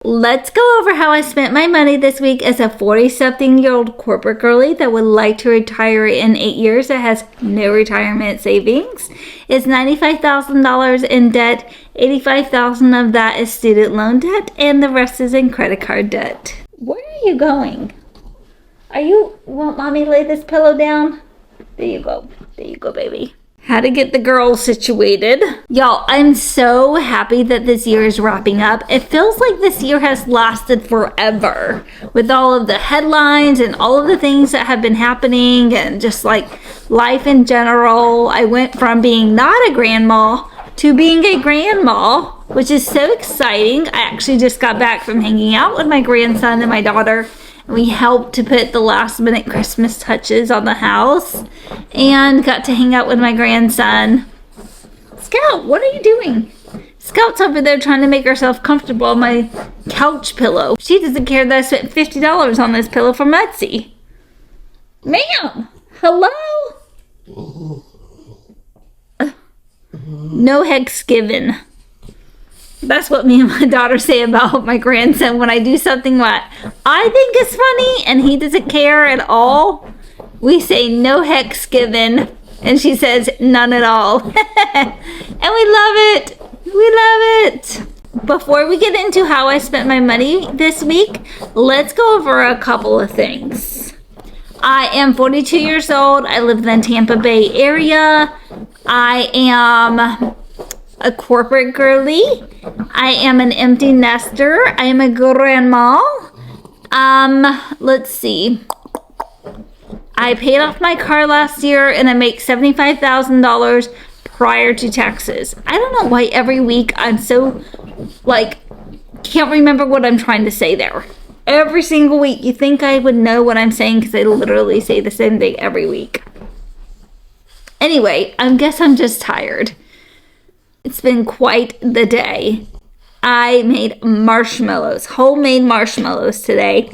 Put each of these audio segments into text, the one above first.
Let's go over how I spent my money this week as a 40-something-year-old corporate girly that would like to retire in 8 years that has no retirement savings. It's $95,000 in debt. $85,000 of that is student loan debt, and the rest is in credit card debt. Where are you going? Want mommy to lay this pillow down? There you go. There you go, baby. How to get the girls situated. Y'all, I'm so happy that this year is wrapping up. It feels like this year has lasted forever with all of the headlines and all of the things that have been happening and just like life in general. I went from being not a grandma to being a grandma, which is so exciting. I actually just got back from hanging out with my grandson and my daughter. We helped to put the last minute Christmas touches on the house and got to hang out with my grandson. Scout, what are you doing? Scout's over there trying to make herself comfortable on my couch pillow. She doesn't care that I spent $50 on this pillow from Etsy. Ma'am, hello? No hex given. That's what me and my daughter say about my grandson when I do something that I think is funny and he doesn't care at all. We say no hex given, and she says none at all. And we love it. We love it. Before we get into how I spent my money this week, let's go over a couple of things. I am 42 years old. I live in the Tampa Bay area. I am a corporate girly. I am an empty nester. I am a grandma. Let's see. I paid off my car last year and I make $75,000 prior to taxes. I don't know why every week I'm so can't remember what I'm trying to say there. Every single week you think I would know what I'm saying because I literally say the same thing every week. Anyway, I guess I'm just tired. It's been quite the day. I made marshmallows, homemade marshmallows today.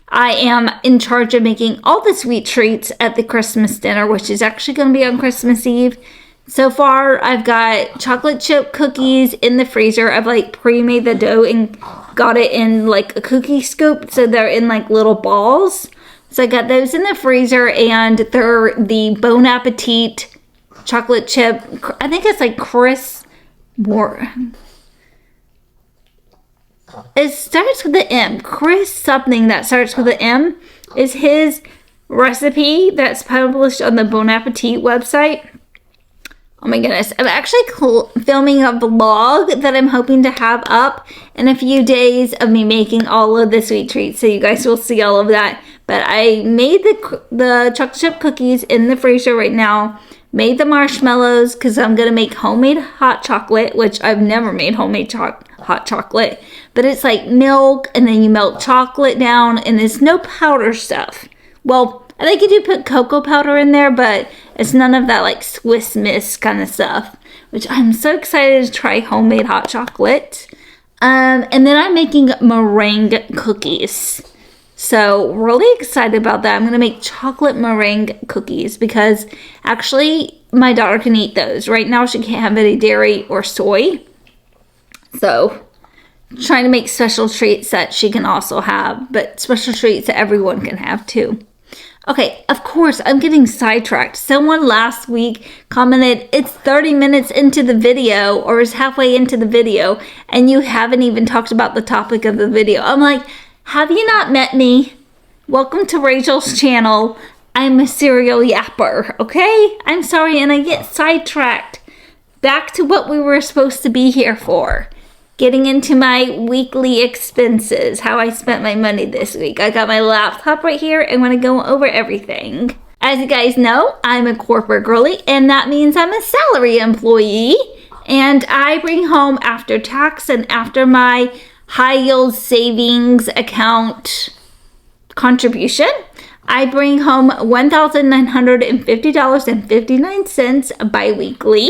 I am in charge of making all the sweet treats at the Christmas dinner, which is actually going to be on Christmas Eve. So far, I've got chocolate chip cookies in the freezer. I've pre-made the dough and got it in a cookie scoop, so they're in little balls. So I got those in the freezer, and they're the Bon Appetit chocolate chip. I think it's Chris. It starts with the M. Chris something that starts with the M is his recipe that's published on the Bon Appetit website. Oh my goodness. I'm actually filming a vlog that I'm hoping to have up in a few days of me making all of the sweet treats, so you guys will see all of that. But I made the chocolate chip cookies in the freezer right now. Made the marshmallows because I'm going to make homemade hot chocolate, which I've never made homemade hot chocolate. But it's milk, and then you melt chocolate down, and it's no powder stuff. Well, I think you do put cocoa powder in there, but it's none of that Swiss Miss kind of stuff, which I'm so excited to try homemade hot chocolate. And then I'm making meringue cookies. So really excited about that. I'm going to make chocolate meringue cookies because actually my daughter can eat those. Right now she can't have any dairy or soy. So trying to make special treats that she can also have, but special treats that everyone can have too. Okay, of course, I'm getting sidetracked. Someone last week commented, it's 30 minutes into the video or is halfway into the video and you haven't even talked about the topic of the video. I'm like, have you not met me? Welcome to Rachel's channel. I'm a serial yapper, okay? I'm sorry, and I get sidetracked. Back to what we were supposed to be here for. Getting into my weekly expenses, how I spent my money this week. I got my laptop right here and want to go over everything. As you guys know, I'm a corporate girly, and that means I'm a salary employee. And I bring home after tax and after my high yield savings account contribution, I bring home $1,950.59 bi-weekly.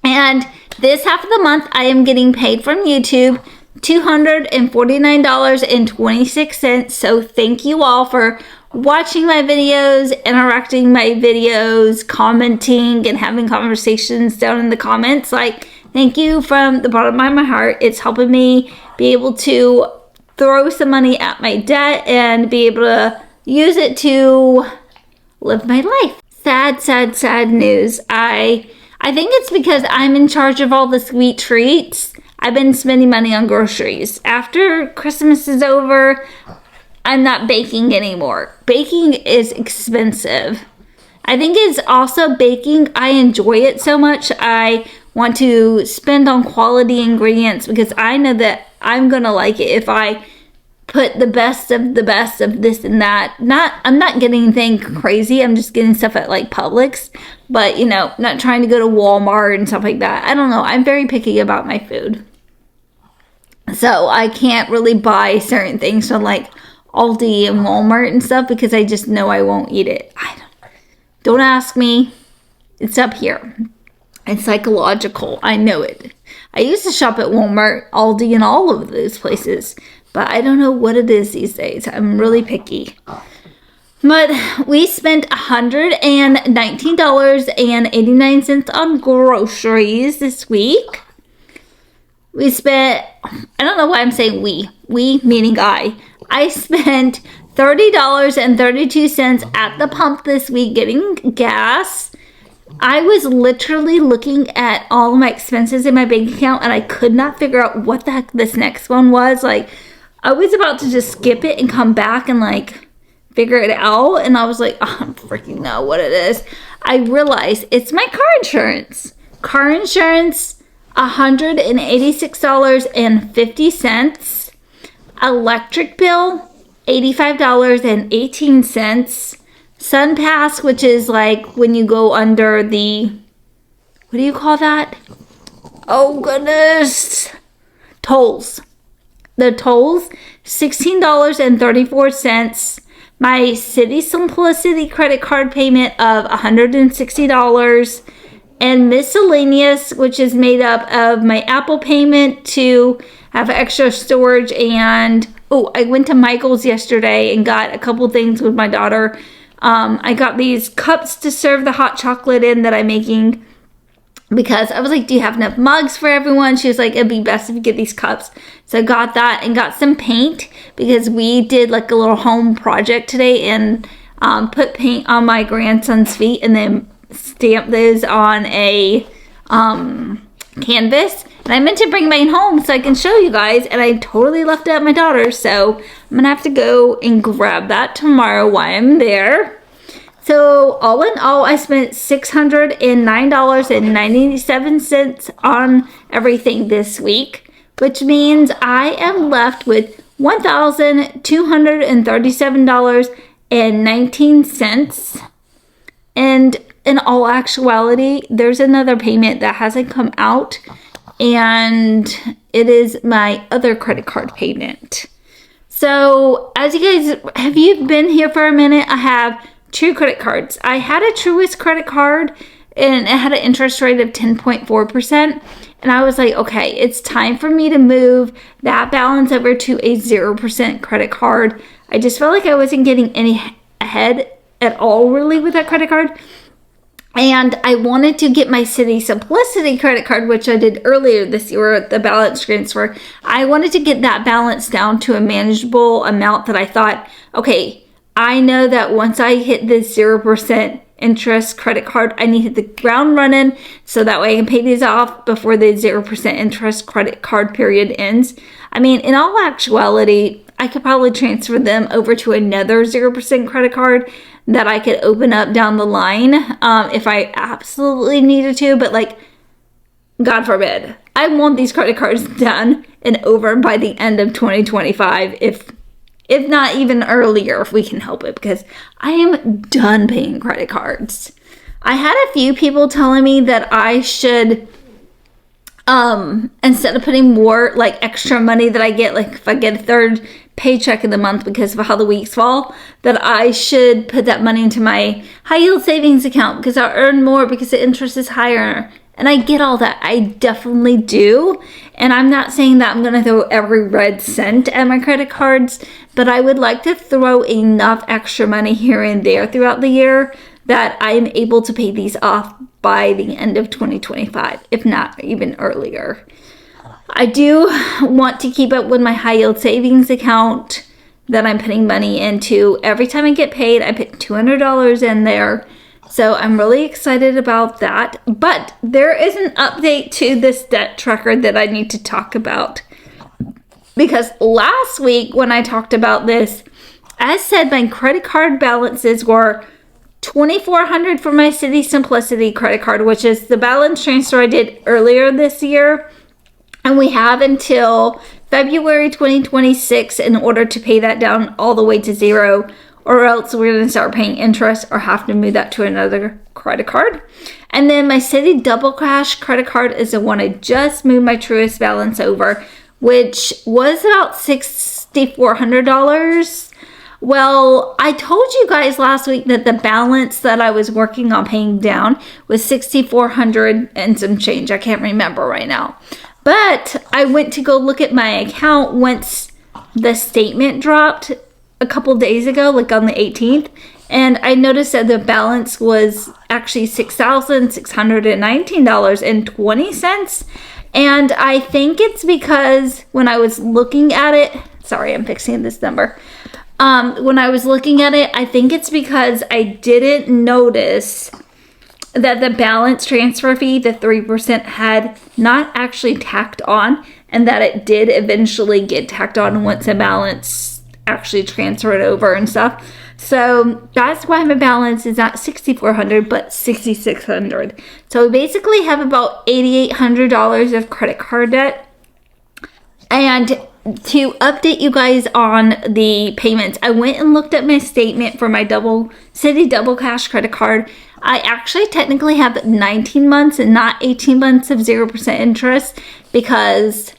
And this half of the month, I am getting paid from YouTube $249.26. So thank you all for watching my videos, interacting my videos, commenting, and having conversations down in the comments. Thank you from the bottom of my heart. It's helping me be able to throw some money at my debt and be able to use it to live my life. Sad, sad, sad news. I think it's because I'm in charge of all the sweet treats. I've been spending money on groceries. After Christmas is over, I'm not baking anymore. Baking is expensive. I think it's also baking. I enjoy it so much. I want to spend on quality ingredients because I know that I'm going to like it if I put the best of this and that. I'm not getting anything crazy. I'm just getting stuff at like Publix, but you know, not trying to go to Walmart and stuff like that. I don't know. I'm very picky about my food. So I can't really buy certain things from like Aldi and Walmart and stuff because I just know I won't eat it. Don't ask me. It's up here. It's psychological. I know it. I used to shop at Walmart, Aldi, and all of those places, but I don't know what it is these days. I'm really picky. But we spent $119.89 on groceries this week. We spent, I don't know why I'm saying we meaning I spent $30.32 at the pump this week getting gas. I was literally looking at all of my expenses in my bank account and I could not figure out what the heck this next one was. Like, I was about to just skip it and come back and like figure it out. And I was like, oh, I don't freaking know what it is. I realized it's my car insurance. Car insurance, $186.50. Electric bill, $85.18. SunPass, which is like when you go under the, what do you call that? Oh goodness. Tolls. The tolls, $16.34. My City Simplicity credit card payment of $160. And miscellaneous, which is made up of my Apple payment to have extra storage. And I went to Michael's yesterday and got a couple things with my daughter. I got these cups to serve the hot chocolate in that I'm making because I was like, do you have enough mugs for everyone? She was like, it'd be best if you get these cups. So I got that and got some paint because we did like a little home project today and put paint on my grandson's feet and then stamp those on a canvas. And I meant to bring mine home so I can show you guys, and I totally left it at my daughter's, so I'm gonna have to go and grab that tomorrow while I'm there. So all in all, I spent $609.97 on everything this week, which means I am left with $1,237.19. And in all actuality, there's another payment that hasn't come out, and it is my other credit card payment. So as you guys, have you been here for a minute? I have two credit cards. I had a Truist credit card and it had an interest rate of 10.4%. And I was like, okay, it's time for me to move that balance over to a 0% credit card. I just felt like I wasn't getting any ahead at all really with that credit card. And I wanted to get my City Simplicity credit card, which I did earlier this year at the balance transfer. I wanted to get that balance down to a manageable amount that I thought, okay, I know that once I hit this 0% interest credit card, I need to hit the ground running so that way I can pay these off before the 0% interest credit card period ends. I mean, in all actuality, I could probably transfer them over to another 0% credit card that I could open up down the line if I absolutely needed to. But like, God forbid, I want these credit cards done and over by the end of 2025, if not even earlier, if we can help it, because I am done paying credit cards. I had a few people telling me that I should, instead of putting more like extra money that I get, like if I get a third paycheck in the month because of how the weeks fall, that I should put that money into my high yield savings account because I'll earn more because the interest is higher. And I get all that. I definitely do. And I'm not saying that I'm going to throw every red cent at my credit cards, but I would like to throw enough extra money here and there throughout the year that I'm able to pay these off by the end of 2025, if not even earlier. I do want to keep up with my high yield savings account that I'm putting money into. Every time I get paid, I put $200 in there. So I'm really excited about that. But there is an update to this debt tracker that I need to talk about. Because last week when I talked about this, as said, my credit card balances were $2,400 for my City Simplicity credit card, which is the balance transfer I did earlier this year. And we have until February 2026 in order to pay that down all the way to zero, or else we're going to start paying interest or have to move that to another credit card. And then my City Double Cash credit card is the one I just moved my Truist balance over, which was about $6,400. Well, I told you guys last week that the balance that I was working on paying down was $6,400 and some change. I can't remember right now. But I went to go look at my account once the statement dropped a couple days ago, like on the 18th. And I noticed that the balance was actually $6,619.20. And I think it's because when I was looking at it, sorry, I'm fixing this number. When I was looking at it, I think it's because I didn't notice that the balance transfer fee, the 3%, had not actually tacked on, and that it did eventually get tacked on once the balance actually transferred over and stuff. So that's why my balance is not $6,400 but $6,600. So we basically have about $8,800 of credit card debt. And to update you guys on the payments, I went and looked at my statement for my City Double Cash credit card. I actually technically have 19 months and not 18 months of 0% interest because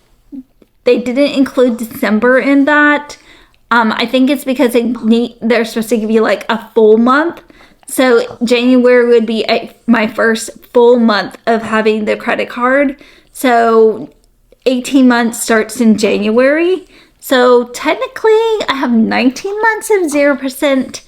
they didn't include December in that. I think it's because they're supposed to give you like a full month. So January would be my first full month of having the credit card. So 18 months starts in January. So technically I have 19 months of 0%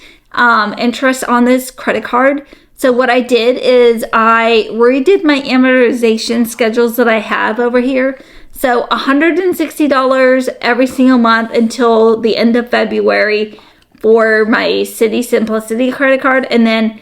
interest on this credit card. So what I did is I redid my amortization schedules that I have over here. So $160 every single month until the end of February for my City Simplicity credit card, and then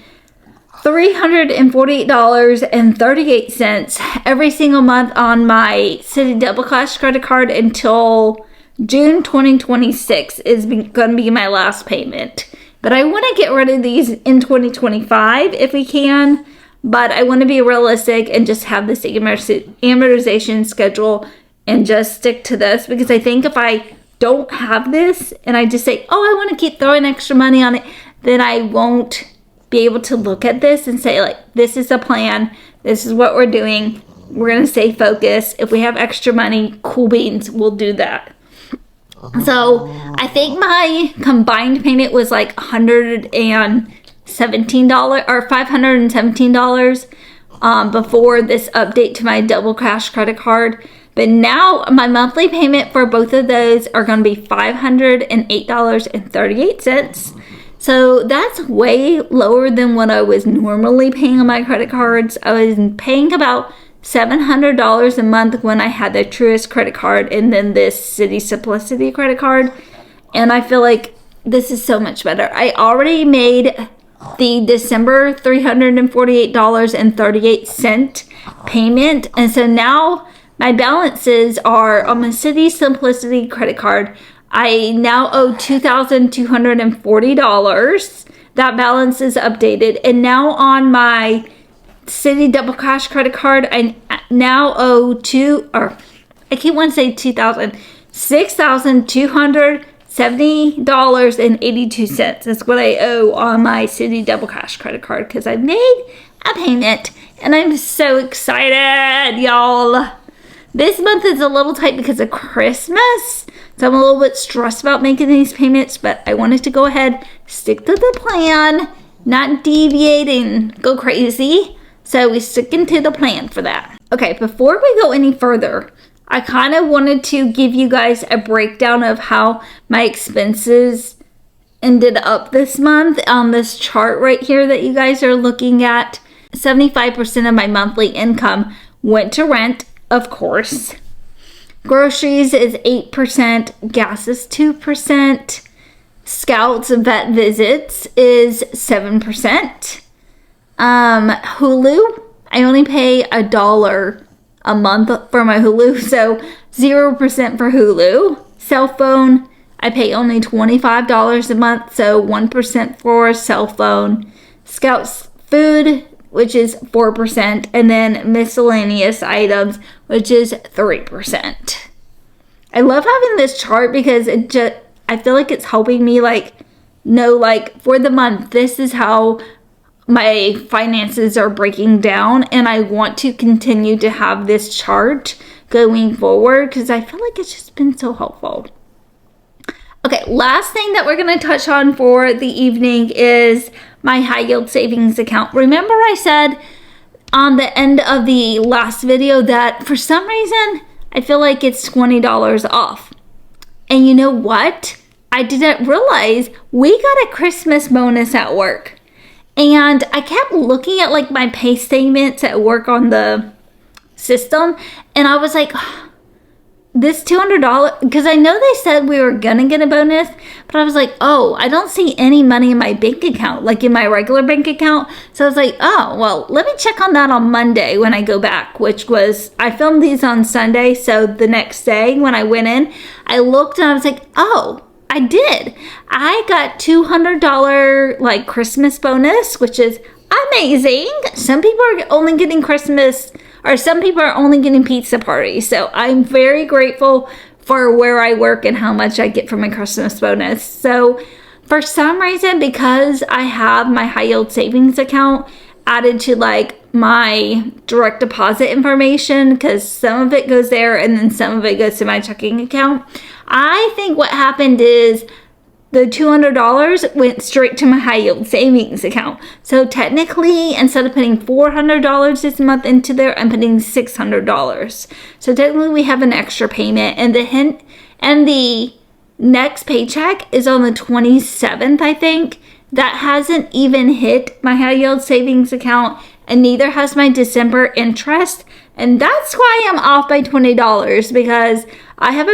$348.38 every single month on my City Double Cash credit card until June 2026 is going to be my last payment. But I want to get rid of these in 2025 if we can. But I want to be realistic and just have this amortization schedule and just stick to this. Because I think if I don't have this and I just say, oh, I want to keep throwing extra money on it, then I won't be able to look at this and say, like, this is the plan. This is what we're doing. We're going to stay focused. If we have extra money, cool beans, we'll do that. So I think my combined payment was like $117 or $517 before this update to my Double Cash credit card. But now my monthly payment for both of those are going to be $508.38. So that's way lower than what I was normally paying on my credit cards. I was paying about $700 a month when I had the Truist credit card and then this City Simplicity credit card. And I feel like this is so much better. I already made the December $348.38 payment. And so now my balances are on my City Simplicity credit card. I now owe $2,240. That balance is updated. And now on my City Double Cash credit card, I now owe $6,270.82. That's what I owe on my City Double Cash credit card because I made a payment and I'm so excited, y'all. This month is a little tight because of Christmas, so I'm a little bit stressed about making these payments, but I wanted to go ahead, stick to the plan, not deviate and go crazy. So we sticking to the plan for that. Okay, before we go any further, I kind of wanted to give you guys a breakdown of how my expenses ended up this month on this chart right here that you guys are looking at. 75% of my monthly income went to rent, of course. Groceries is 8%. Gas is 2%. Scouts vet visits is 7%. Hulu, I only pay $1 a month for my Hulu, so 0% for Hulu. Cell phone, I pay only $25 a month, so 1% for cell phone. Scouts food, which is 4%, and then miscellaneous items, which is 3%. I love having this chart because I feel like it's helping me know for the month, this is how my finances are breaking down, and I want to continue to have this chart going forward because I feel like it's just been so helpful. Okay, last thing that we're going to touch on for the evening is my high yield savings account. Remember I said on the end of the last video that for some reason I feel like it's $20 off. And you know what? I didn't realize we got a Christmas bonus at work. And I kept looking at my pay statements at work on the system, and I was like, this $200, because I know they said we were gonna get a bonus, but I was like, oh, I don't see any money in my bank account, in my regular bank account. So I was like, oh, well, let me check on that on Monday when I go back, which was, I filmed these on Sunday. So the next day when I went in, I looked and I was like, oh, I did. I got $200 Christmas bonus, which is amazing. Some people are only getting Christmas, or some people are only getting pizza parties. So I'm very grateful for where I work and how much I get from my Christmas bonus. So for some reason, because I have my high yield savings account added to my direct deposit information, because some of it goes there and then some of it goes to my checking account, I think what happened is the $200 went straight to my high yield savings account. So technically, instead of putting $400 this month into there, I'm putting $600. So technically we have an extra payment, and the next paycheck is on the 27th, I think. That hasn't even hit my high yield savings account, and neither has my December interest. And that's why I'm off by $20, because I have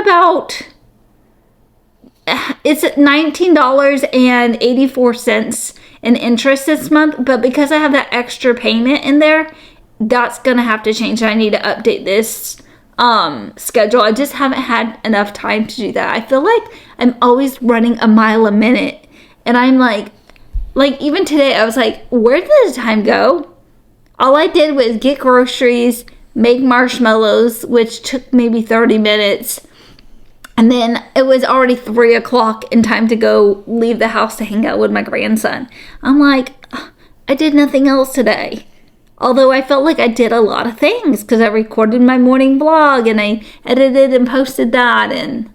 it's $19.84 in interest this month, but because I have that extra payment in there, that's gonna have to change. I need to update this schedule. I just haven't had enough time to do that. I feel like I'm always running a mile a minute, and I'm like even today I was like, where did the time go? All I did was get groceries, make marshmallows, which took maybe 30 minutes. And then it was already 3 o'clock and time to go leave the house to hang out with my grandson. I'm like, I did nothing else today. Although I felt like I did a lot of things because I recorded my morning vlog and I edited and posted that. And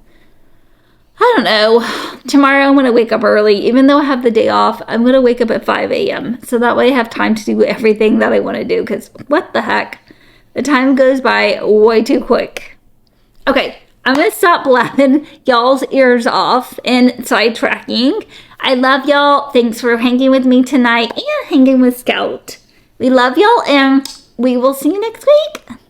I don't know. Tomorrow I'm going to wake up early. Even though I have the day off, I'm going to wake up at 5 a.m. So that way I have time to do everything that I want to do. Because what the heck? The time goes by way too quick. Okay. I'm going to stop blabbing y'all's ears off and sidetracking. I love y'all. Thanks for hanging with me tonight and hanging with Scout. We love y'all, and we will see you next week.